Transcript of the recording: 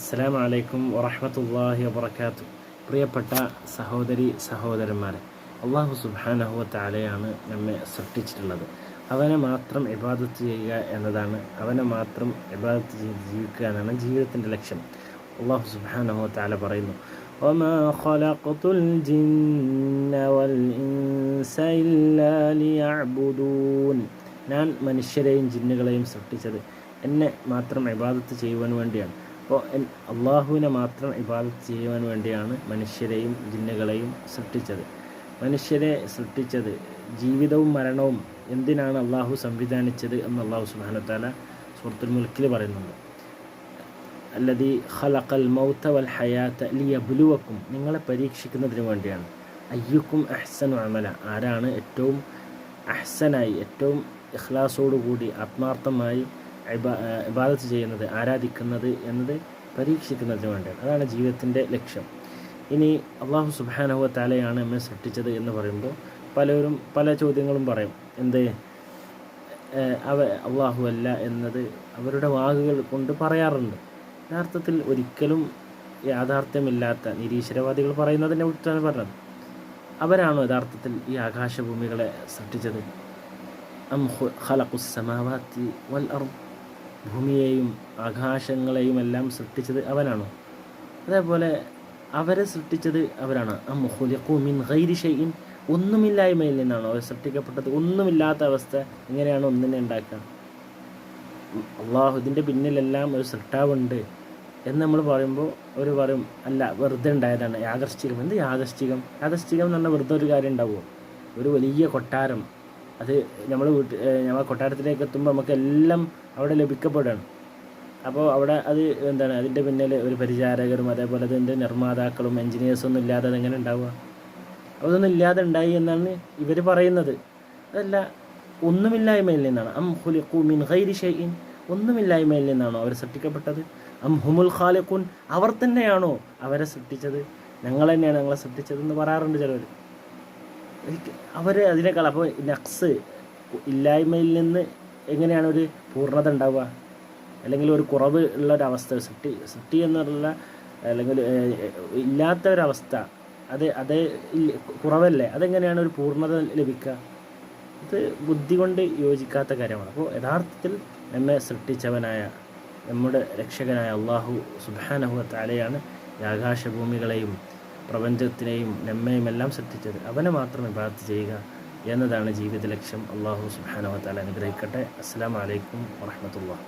അസ്സലാമു അലൈക്കും വറഹ്മത്തുള്ളാഹി വബറകാതുഹു. പ്രിയപ്പെട്ട സഹോദരി സഹോദരന്മാരെ, അള്ളാഹു സുബ്ഹാനഹു വ തആലയാണ് നമ്മെ സൃഷ്ടിച്ചിട്ടുള്ളത്. അവനെ മാത്രം ഇബാദത്ത് ചെയ്യുക എന്നതാണ്, അവനെ മാത്രം ഇബാദത്ത് ചെയ്ത് ജീവിക്കുക എന്നാണ് ജീവിതത്തിൻ്റെ ലക്ഷ്യം. അള്ളാഹു സുബ്ഹാനഹു വ തആല പറയുന്നു, വമാ ഖലഖതുൽ ജിന്ന വൽ ഇൻസ ഇല്ലാ ലിയഅ്ബുദൂൻ. ഞാൻ മനുഷ്യരെയും ജിന്നുകളെയും സൃഷ്ടിച്ചത് എന്നെ മാത്രം ഇബാദത്ത് ചെയ്യുവാൻ വേണ്ടിയാണ്. അപ്പോൾ അള്ളാഹുവിനെ മാത്രം ഇബാദത്ത് ചെയ്യുവാൻ വേണ്ടിയാണ് മനുഷ്യരെയും ജിന്നുകളെയും സൃഷ്ടിച്ചത്. മനുഷ്യരെ സൃഷ്ടിച്ചത്, ജീവിതവും മരണവും എന്തിനാണ് അള്ളാഹു സംവിധാനിച്ചത് എന്ന് അള്ളാഹു സുബ്ഹാനഹു വ തആല സൂറത്തുൽ മുൽക്കിൽ പറയുന്നുണ്ട്. അല്ലദീ ഖലഖൽ മൗത വൽ ഹയാത ലിയബ്ലുവക്കും, നിങ്ങളെ പരീക്ഷിക്കുന്നതിന് വേണ്ടിയാണ്. അയ്യുക്കും അഹ്സനു അമല, ആരാണ് ഏറ്റവും അഹ്സനായി, ഏറ്റവും ഇഖ്ലാസോടുകൂടി ആത്മാർത്ഥമായി ഇബാദത്ത് ചെയ്യുന്നത്, ആരാധിക്കുന്നത് എന്നത് പരീക്ഷിക്കുന്നതിന് വേണ്ടിയാണ്. അതാണ് ജീവിതത്തിൻ്റെ ലക്ഷ്യം. ഇനി അള്ളാഹു സുബ്ഹാനഹു വ തആലയാണ് നമ്മെ സൃഷ്ടിച്ചത് എന്ന് പറയുമ്പോൾ പലരും പല ചോദ്യങ്ങളും പറയും. എന്ത് അള്ളാഹു അല്ല എന്നത് അവരുടെ വാക്കുകൾ കൊണ്ട് പറയാറുണ്ട്. യഥാർത്ഥത്തിൽ ഒരിക്കലും യാഥാർത്ഥ്യമില്ലാത്ത നിരീശ്വരവാദികൾ പറയുന്നതിനെ കുറിച്ചാണ് പറഞ്ഞത്. അവരാണോ യഥാർത്ഥത്തിൽ ഈ ആകാശഭൂമികളെ സൃഷ്ടിച്ചത്? അം ഖലഖുസ് സമാവാതി വൽ അർദ്, ഭൂമിയെയും ആകാശങ്ങളെയും എല്ലാം സൃഷ്ടിച്ചത് അവനാണോ? അതേപോലെ അവരെ സൃഷ്ടിച്ചത് അവരാണ്. അം ഖുലിഖു മിൻ ഗൈരി ഷൈഇൻ, ഒന്നുമില്ലായ്മയിൽ നിന്നാണോ അവർ സൃഷ്ടിക്കപ്പെട്ടത്? ഒന്നുമില്ലാത്ത അവസ്ഥ എങ്ങനെയാണ് ഒന്നിനെ ഉണ്ടാക്കുക? അള്ളാഹു ഇതിൻ്റെ പിന്നിലെല്ലാം ഒരു സൃഷ്ടാവുണ്ട് എന്ന് നമ്മൾ പറയുമ്പോൾ അവർ പറയും, അല്ല, വെറുതെ ഉണ്ടായതാണ്, യാദൃശ്ചികം. എന്ത് യാദൃശ്ചികം? യാദൃശ്ചികം എന്ന് പറഞ്ഞാൽ വെറുതെ ഒരു കാര്യം ഉണ്ടാവുമോ? ഒരു വലിയ കൊട്ടാരം, അത് നമ്മൾ നമ്മൾ കൊട്ടാരത്തിലേക്ക് എത്തുമ്പോൾ നമുക്കെല്ലാം അവിടെ ലഭിക്കപ്പെടുകയാണ്. അപ്പോൾ അവിടെ അത് എന്താണ്, അതിൻ്റെ പിന്നിൽ ഒരു പരിചാരകരും അതേപോലെ അതിൻ്റെ നിർമ്മാതാക്കളും എൻജിനീയേഴ്സൊന്നും ഇല്ലാതെ അതെങ്ങനെ ഉണ്ടാവുക? അതൊന്നും ഇല്ലാതെ ഉണ്ടായി എന്നാണ് ഇവർ പറയുന്നത്. അതല്ല, ഒന്നുമില്ലായ്മയിൽ നിന്നാണ്. അം ഖുലിഖു മിൻ ഗൈരി ഷൈഇൻ, ഒന്നുമില്ലായ്മയിൽ നിന്നാണോ അവർ സൃഷ്ടിക്കപ്പെട്ടത്? അം ഹുമുൽ ഖാലിഖൂൻ, അവർ തന്നെയാണോ അവരെ സൃഷ്ടിച്ചത്? ഞങ്ങൾ തന്നെയാണ് ഞങ്ങളെ സൃഷ്ടിച്ചതെന്ന് പറയാറുണ്ട് ചിലവർ. അവർ അതിനേക്കാൾ, അപ്പോൾ നഖ്സ്, ഇല്ലായ്മയിൽ നിന്ന് എങ്ങനെയാണ് ഒരു പൂർണ്ണത ഉണ്ടാവുക? അല്ലെങ്കിൽ ഒരു കുറവ് ഉള്ളൊരവസ്ഥ, സൃഷ്ടി എന്നുള്ള അല്ലെങ്കിൽ ഇല്ലാത്ത ഒരവസ്ഥ, അത് കുറവല്ലേ? അതെങ്ങനെയാണ് ഒരു പൂർണ്ണത ലഭിക്കുക? ഇത് ബുദ്ധി കൊണ്ട് യോജിക്കാത്ത കാര്യമാണ്. അപ്പോൾ യഥാർത്ഥത്തിൽ നമ്മെ സൃഷ്ടിച്ചവനായ നമ്മുടെ രക്ഷകനായ അള്ളാഹു സുബ്ഹാനഹു വ തആലയാണ് ഈ ആകാശഭൂമികളെയും പ്രപഞ്ചത്തിനെയും നമ്മയും എല്ലാം സൃഷ്ടിച്ചത്. അവനെ മാത്രം ഇബാദത്ത് ചെയ്യുക എന്നതാണ് ജീവിത ലക്ഷ്യം. അള്ളാഹു സുബ്ഹാനഹു വ തആല അനുഗ്രഹിക്കട്ടെ. അസ്സലാമു അലൈക്കും വറഹ്മത്തുള്ളാഹി.